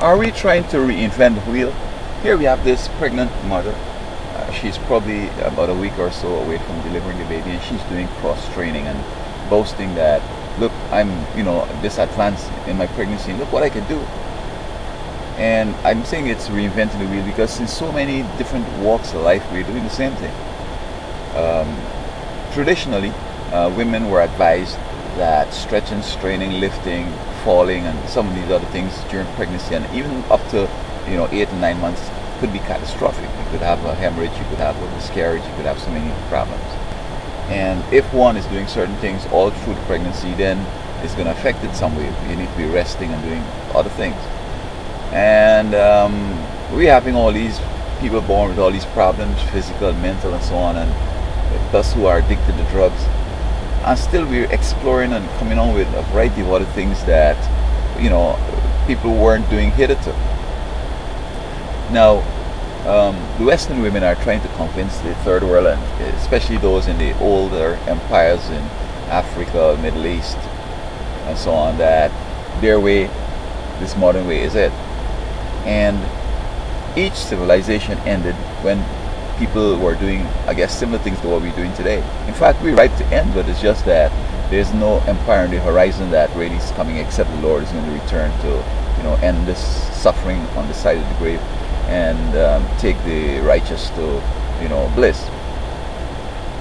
Are we trying to reinvent the wheel? Here we have this pregnant mother. She's probably about a week or so away from delivering the baby, and she's doing cross training and boasting that, look, I'm this advanced in my pregnancy, and look what I can do. And I'm saying it's reinventing the wheel because in so many different walks of life we're doing the same thing. Traditionally, women were advised that stretching, straining, lifting, falling, and some of these other things during pregnancy, and even up to 8 to 9 months, could be catastrophic. You could have a hemorrhage, you could have a miscarriage, you could have so many problems. And if one is doing certain things all through the pregnancy, then it's going to affect it some way. You need to be resting and doing other things. And we're having all these people born with all these problems, physical, mental, and so on, and plus who are addicted to drugs. And still we're exploring and coming on with a variety of other things that people weren't doing hitherto. Now the Western women are trying to convince the third world, and especially those in the older empires in Africa, Middle East, and so on, that their way, this modern way, is it. And each civilization ended when people were doing, I guess, similar things to what we're doing today. In fact, we're ripe to end, but it's just that there's no empire on the horizon that really is coming, except the Lord is going to return to, end this suffering on the side of the grave and take the righteous to, bliss.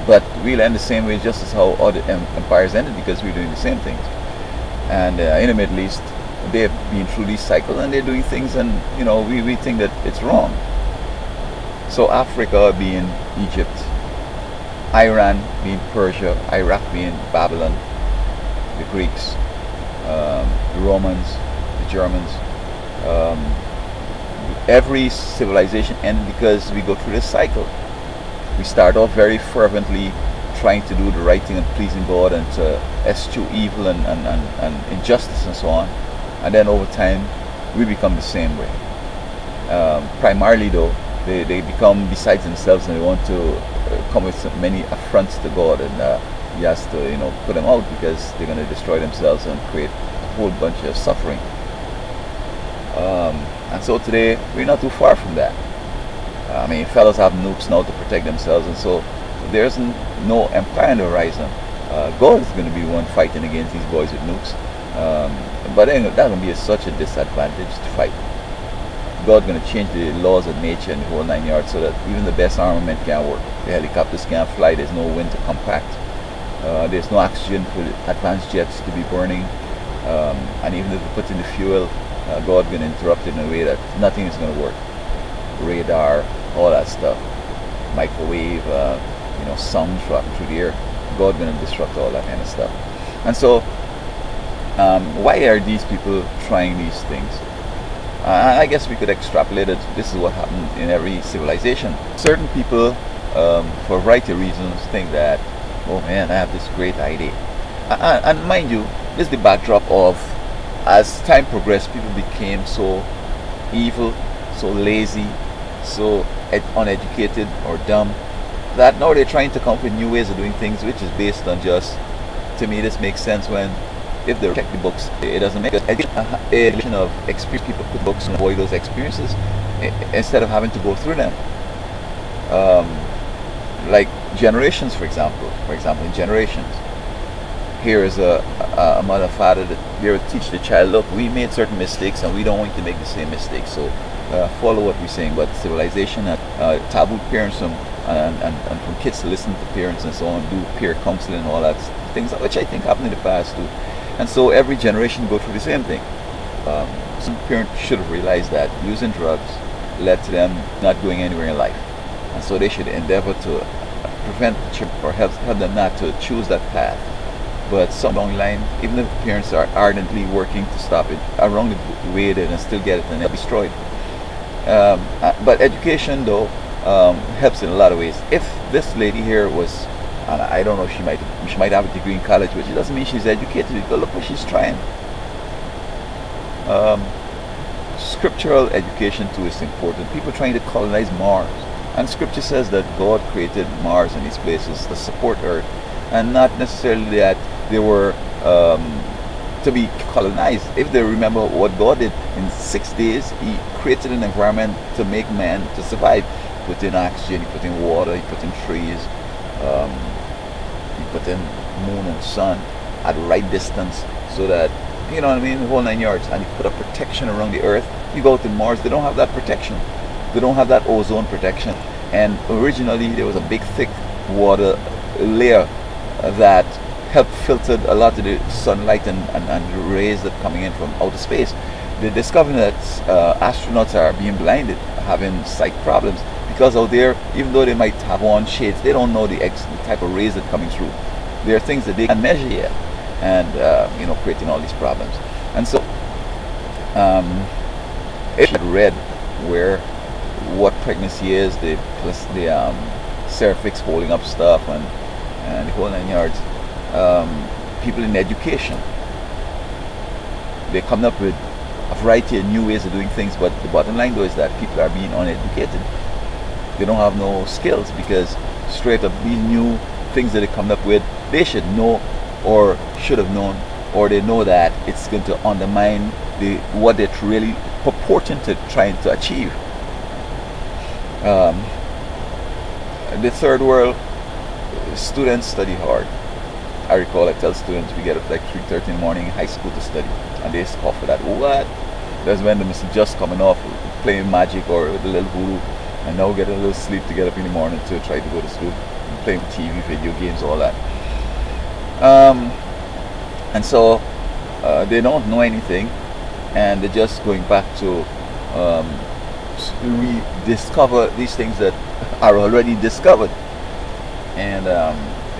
But we'll end the same way, just as how other empires ended, because we're doing the same things. And in the Middle East, they've been through these cycles and they're doing things, and we think that it's wrong. So Africa being Egypt, Iran being Persia, Iraq being Babylon, the Greeks, the Romans, the Germans, every civilization ended because we go through this cycle. We start off very fervently trying to do the right thing and pleasing God and to eschew evil and injustice and so on, and then over time we become the same way. Primarily though, they become besides themselves, and they want to come with so many affronts to God, and he has to put them out because they're going to destroy themselves and create a whole bunch of suffering. And so today we're not too far from that. I mean, fellas have nukes now to protect themselves, and so there's no empire on the horizon. God is going to be the one fighting against these boys with nukes, but then that's going to be such a disadvantage to fight. God's going to change the laws of nature and the whole 9 yards so that even the best armament can't work. The helicopters can't fly, there's no wind to compact, there's no oxygen for the advanced jets to be burning, and even if we put in the fuel, God's going to interrupt it in a way that nothing is going to work. Radar, all that stuff, microwave, sound dropping through the air, God's going to disrupt all that kind of stuff. And so why are these people trying these things? I guess we could extrapolate it. This is what happened in every civilization. Certain people, for a variety of reasons, think that, oh man, I have this great idea. And mind you, this is the backdrop of, as time progressed, people became so evil, so lazy, so uneducated or dumb, that now they're trying to come up with new ways of doing things, which is based on just, to me this makes sense when, if they check the books, it doesn't make a edition of experience. People put books and avoid those experiences instead of having to go through them. Like generations, for example, in generations, here is a mother and father that they would teach the child, look, we made certain mistakes and we don't want you to make the same mistakes, so follow what we're saying. But civilization tabooed parents and from kids to listen to parents and so on, do peer counseling and all that things, which I think happened in the past too. And so every generation go through the same thing. Some parents should have realized that using drugs led to them not going anywhere in life, and so they should endeavor to prevent or help them not to choose that path. But some along the line, even if parents are ardently working to stop it, along the way they can still get it and they'll be destroyed. But education though helps in a lot of ways. If this lady here was, and I don't know, she might have a degree in college, but it doesn't mean she's educated. But look what she's trying. Scriptural education too is important. People trying to colonize Mars, and Scripture says that God created Mars and these places to support Earth, and not necessarily that they were to be colonized. If they remember what God did in 6 days, He created an environment to make man to survive. He put in oxygen, He put in water, He put in trees, um, He put in moon and sun at the right distance, so that, you know what I mean, the whole 9 yards. And He put a protection around the earth. You go to Mars, they don't have that protection. They don't have that ozone protection. And originally there was a big thick water layer that helped filter a lot of the sunlight and the rays that coming in from outer space. They discovered that astronauts are being blinded, having sight problems, because out there, even though they might have on shades, they don't know the type of rays that are coming through. There are things that they can measure yet, and you know, creating all these problems. And so if you read where what pregnancy is, the cervix holding up stuff, and the whole 9 yards. People in education, they're coming up with a variety of new ways of doing things, but the bottom line though is that people are being uneducated. They don't have no skills, because straight up these new things that they're coming up with, they should know, or should have known, or they know that it's going to undermine what they're really purporting to trying to achieve. The third world, students study hard. I recall I tell students we get up like 3:30 in the morning in high school to study, and they scoff at that. What? That's when the just coming off playing magic or with a little voodoo, and now get a little sleep to get up in the morning to try to go to school, playing TV, video games, all that. And so they don't know anything, and they're just going back to rediscover these things that are already discovered. And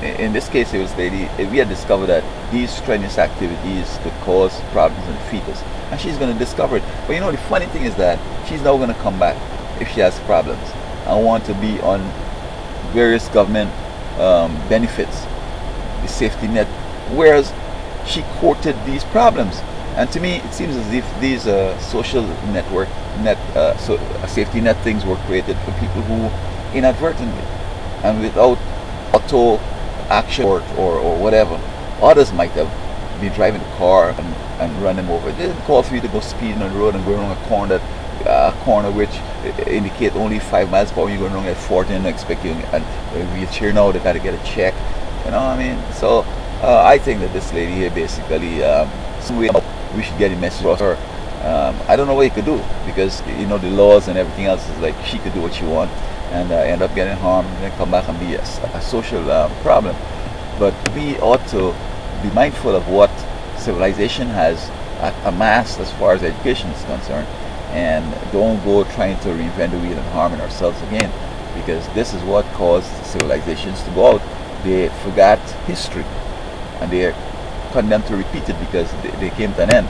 in this case, it was we had discovered that these strenuous activities could cause problems in the fetus, and she's going to discover it. But you know, the funny thing is that she's now going to come back if she has problems and want to be on various government benefits, the safety net, whereas she courted these problems. And to me, it seems as if these social safety net things were created for people who inadvertently and without auto action or whatever, others might have been driving the car and run them over. They didn't call for you to go speeding on the road and go around a corner which indicate only 5 miles per hour. You're going around at 40 and expecting and wheelchair now, they got to get a check. You know what I mean? So I think that this lady here basically, some way we should get a message across her. I don't know what you could do, because you know the laws and everything else is like she could do what she wants and end up getting harmed and then come back and be a social problem. But we ought to be mindful of what civilization has amassed as far as education is concerned, and don't go trying to reinvent the wheel and harming ourselves again, because this is what caused civilizations to go out. They forgot history and they are condemned to repeat it because they came to an end.